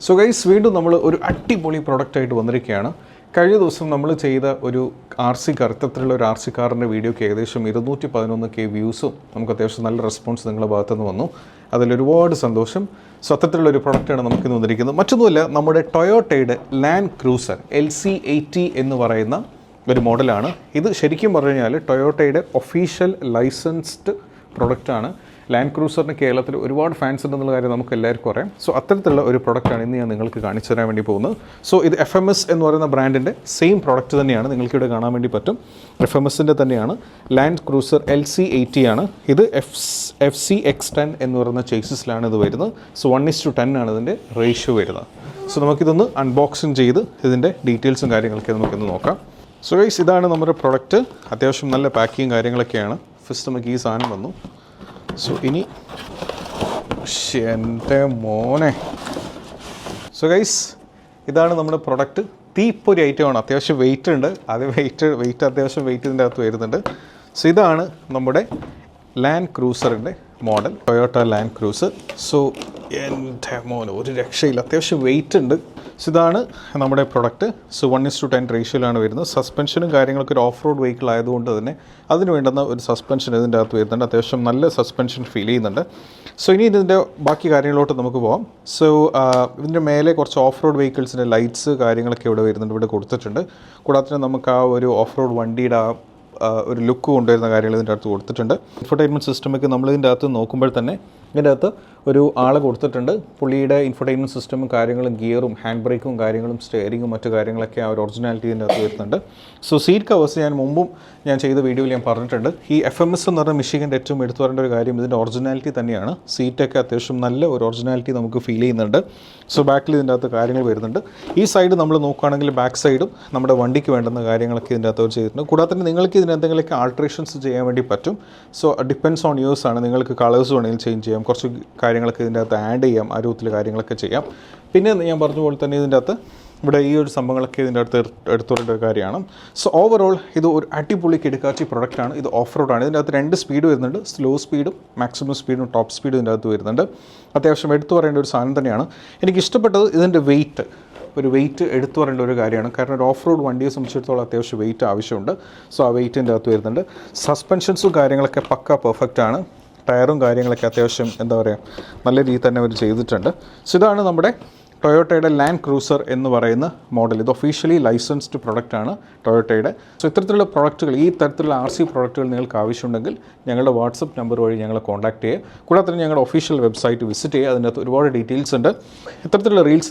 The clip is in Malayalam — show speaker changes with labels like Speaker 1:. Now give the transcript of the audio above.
Speaker 1: സോ ഗൈസ് വീണ്ടും നമ്മൾ ഒരു അടിപൊളി പ്രൊഡക്റ്റായിട്ട് വന്നിരിക്കുകയാണ്. കഴിഞ്ഞ ദിവസം നമ്മൾ ചെയ്ത ഒരു ഇത്തരത്തിലുള്ള ഒരു RC കാറിൻ്റെ വീഡിയോയ്ക്ക് ഏകദേശം 211K വ്യൂസും നമുക്ക് അത്യാവശ്യം നല്ല റെസ്പോൺസ് നിങ്ങളുടെ ഭാഗത്തുനിന്ന് വന്നു. അതിലൊരുപാട് സന്തോഷം. സോ അത്തരത്തിലുള്ളൊരു പ്രൊഡക്റ്റാണ് നമുക്കിന്ന് വന്നിരിക്കുന്നത്. മറ്റൊന്നുമില്ല, നമ്മുടെ ടൊയോട്ടയുടെ ലാൻഡ് ക്രൂസർ LC80 എന്ന് പറയുന്ന ഒരു മോഡലാണ്. ഇത് ശരിക്കും പറഞ്ഞു കഴിഞ്ഞാൽ ടൊയോട്ടയുടെ ഒഫീഷ്യൽ ലൈസൻസ്ഡ് പ്രൊഡക്റ്റാണ്. ലാൻഡ് ക്രൂസറിന് കേരളത്തിൽ ഒരുപാട് ഫാൻസ് ഉണ്ടെന്നുള്ള കാര്യം നമുക്ക് എല്ലാവർക്കും അറിയാം. സോ അത്തരത്തിലുള്ള ഒരു പ്രൊഡക്റ്റാണ് ഇന്ന് ഞാൻ നിങ്ങൾക്ക് കാണിച്ചു തരാൻ വേണ്ടി പോകുന്നത്. സോ ഇത് FMS എന്ന് പറയുന്ന ബ്രാൻഡിൻ്റെ സെയിം പ്രോഡക്റ്റ് തന്നെയാണ്, നിങ്ങൾക്കിവിടെ കാണാൻ വേണ്ടി പറ്റും. FMSൻ്റെ തന്നെയാണ്. ലാൻഡ് ക്രൂസർ LC80 ആണ്. ഇത് FCX10 എന്ന് പറയുന്ന ചേസിസിലാണ് ഇത് വരുന്നത്. സോ 1:10 ആണ് ഇതിൻ്റെ റേഷ്യോ വരുന്നത്. സോ നമുക്കിതൊന്ന് അൺബോക്സിങ് ചെയ്ത് ഇതിൻ്റെ ഡീറ്റെയിൽസും കാര്യങ്ങളൊക്കെ നമുക്കിന്ന് നോക്കാം. സോ ഗൈസ്, ഇതാണ് നമ്മുടെ പ്രൊഡക്റ്റ്. അത്യാവശ്യം നല്ല പാക്കിങ് കാര്യങ്ങളൊക്കെയാണ്. ഫസ്റ്റ് നമുക്ക് ഈ സാധനം വന്നു. സോ ഇനി എൻ്റെ മോനെ. സോ ഗൈസ്, ഇതാണ് നമ്മുടെ പ്രൊഡക്റ്റ്. തീപ്പൊരി ഐറ്റമാണ്. അത്യാവശ്യം വെയിറ്റ് ഉണ്ട്. അത് വെയിറ്റ് അത്യാവശ്യം വെയിറ്റ് ഇതിൻ്റെ അകത്ത് വരുന്നുണ്ട്. സോ ഇതാണ് നമ്മുടെ ലാൻഡ് ക്രൂസറിൻ്റെ model, Toyota Land Cruiser. So എൻ്റെ മോനെ, ഒരു രക്ഷയില്ല, അത്യാവശ്യം വെയിറ്റ് ഉണ്ട്. സോ ഇതാണ് നമ്മുടെ പ്രൊഡക്റ്റ്. സോ 1:10 റേഷ്യോയിലാണ് വരുന്നത്. സസ്പെൻഷനും കാര്യങ്ങളൊക്കെ ഒരു ഓഫ് റോഡ് വെഹിക്കിൾ ആയതുകൊണ്ട് തന്നെ അതിന് വേണ്ടുന്ന ഒരു സസ്പെൻഷൻ ഇതിൻ്റെ അകത്ത് വരുന്നുണ്ട്. അത്യാവശ്യം നല്ല സസ്പെൻഷൻ ഫീൽ ചെയ്യുന്നുണ്ട്. സോ ഇനി ഇതിൻ്റെ ബാക്കി കാര്യങ്ങളിലോട്ട് നമുക്ക് പോകാം. സോ ഇതിൻ്റെ മേലെ കുറച്ച് ഓഫ് റോഡ് വെഹിക്കിൾസിൻ്റെ ലൈറ്റ്സ് കാര്യങ്ങളൊക്കെ ഇവിടെ വരുന്നുണ്ട്, ഇവിടെ കൊടുത്തിട്ടുണ്ട്. കൂടാതെ നമുക്ക് ആ ഒരു ഓഫ് റോഡ് വണ്ടിയുടെ ഒരു ലുക്ക് കൊണ്ടുവരുന്ന കാര്യങ്ങൾ ഇതിൻ്റെ അകത്ത് കൊടുത്തിട്ടുണ്ട്. ഇൻഫർടൈൻമെൻറ്റ് സിസ്റ്റമൊക്കെ നമ്മളിതിൻ്റെ അകത്ത് നോക്കുമ്പോൾ തന്നെ ഇതിൻ്റെ അകത്ത് ഒരു ആളെ കൊടുത്തിട്ടുണ്ട്. പുള്ളിയുടെ ഇൻഫർടൈൻമെൻറ്റ് സിസ്റ്റമും കാര്യങ്ങളും ഗിയറും ഹാൻഡ് ബ്രേക്കും കാര്യങ്ങളും സ്റ്റെയറിങ്ങും മറ്റു കാര്യങ്ങളൊക്കെ ആ ഒരു ഒറിജിനാലിറ്റി ഇതിൻ്റെ അകത്ത് വരുന്നുണ്ട്. സോ സീറ്റ് കവേഴ്സ് ഞാൻ ചെയ്ത വീഡിയോയിൽ ഞാൻ പറഞ്ഞിട്ടുണ്ട്. ഈ FMS എന്ന് പറഞ്ഞ മിഷിഗൻ്റെ ഏറ്റവും എടുത്തു പറയേണ്ട ഒരു കാര്യം ഇതിൻ്റെ ഒറിജിനാലിറ്റി തന്നെയാണ്. സീറ്റൊക്കെ അത്യാവശ്യം നല്ല ഒരു ഒറിജിനാലിറ്റി നമുക്ക് ഫീൽ ചെയ്യുന്നുണ്ട്. സോ ബാക്കിൽ ഇതിൻ്റെ അകത്ത് കാര്യങ്ങൾ വരുന്നുണ്ട്. ഈ സൈഡ് നമ്മൾ നോക്കുകയാണെങ്കിൽ ബാക്ക് സൈഡും നമ്മുടെ വണ്ടിക്ക് വേണ്ടുന്ന കാര്യങ്ങളൊക്കെ ഇതിൻ്റെ അകത്ത് ചെയ്തിട്ടുണ്ട്. കൂടാതെ തന്നെ നിങ്ങൾക്ക് ഇതിന് എന്തെങ്കിലുമൊക്കെ ആൾട്രേഷൻസ് ചെയ്യാൻ വേണ്ടി പറ്റും. സോ ഡിപ്പെൻഡ്സ് ഓൺ യൂസ് ആണ്. നിങ്ങൾക്ക് കളേഴ്സ് വേണമെങ്കിൽ ചേഞ്ച് ചെയ്യാം, കുറച്ച് കാര്യങ്ങളൊക്കെ ഇതിൻ്റെ അകത്ത് ആഡ് ചെയ്യാം, ആ രൂപത്തിൽ കാര്യങ്ങളൊക്കെ ചെയ്യാം. പിന്നെ ഞാൻ പറഞ്ഞ പോലെ തന്നെ ഇതിൻ്റെ അകത്ത് ഇവിടെ ഈ ഒരു സംഭവങ്ങളൊക്കെ ഇതിൻ്റെ അടുത്ത് എടുത്തുകൊണ്ട ഒരു കാര്യമാണ്. സോ ഓവറോൾ ഇത് ഒരു അടിപൊളി കിടക്കാച്ചി പ്രൊഡക്റ്റാണ്. ഇത് ഓഫ് റോഡാണ്. ഇതിൻ്റെ അകത്ത് 2 സ്പീഡ് വരുന്നുണ്ട്. സ്ലോ സ്പീഡും മാക്സിമം സ്പീഡും ടോപ്പ് സ്പീഡും ഇതിൻ്റെ അകത്ത് വരുന്നുണ്ട്. അത്യാവശ്യം എടുത്തു പറയേണ്ട ഒരു സാധനം തന്നെയാണ്. എനിക്കിഷ്ടപ്പെട്ടത് ഇതിൻ്റെ വെയിറ്റ് എടുത്തു പറയേണ്ട ഒരു കാര്യമാണ്. കാരണം ഒരു ഓഫ് റോഡ് വണ്ടിയെ സംബന്ധിച്ചിടത്തോളം അത്യാവശ്യം വെയിറ്റ് ആവശ്യമുണ്ട്. സോ ആ വെയിറ്റിൻ്റെ അകത്ത് വരുന്നുണ്ട്. സസ്പെൻഷൻസും കാര്യങ്ങളൊക്കെ പക്ക പെർഫെക്റ്റ് ആണ്. ടയറും കാര്യങ്ങളൊക്കെ അത്യാവശ്യം നല്ല രീതിയിൽ തന്നെ അവർ ചെയ്തിട്ടുണ്ട്. സോ ഇതാണ് നമ്മുടെ ടൊയോട്ടയുടെ ലാൻഡ് ക്രൂസർ എന്ന് പറയുന്ന മോഡൽ. ഇത് ഒഫീഷ്യലി ലൈസൻസ്ഡ് പ്രൊഡക്റ്റാണ് ടൊയോട്ടയുടെ. സോ ഇത്തരത്തിലുള്ള പ്രൊഡക്റ്റുകൾ, ഈ തരത്തിലുള്ള RC പ്രൊഡക്റ്റുകൾ നിങ്ങൾക്ക് ആവശ്യമുണ്ടെങ്കിൽ ഞങ്ങളുടെ വാട്സപ്പ് നമ്പർ വഴി ഞങ്ങളെ കോൺടാക്ട് ചെയ്യുക. കൂടാതെ തന്നെ ഞങ്ങളുടെ ഒഫീഷ്യൽ വെബ്സൈറ്റ് വിസിറ്റ് ചെയ്യുക. അതിനകത്ത് ഒരുപാട് ഡീറ്റെയിൽസ് ഉണ്ട്. ഇത്തരത്തിലുള്ള റീൽസ്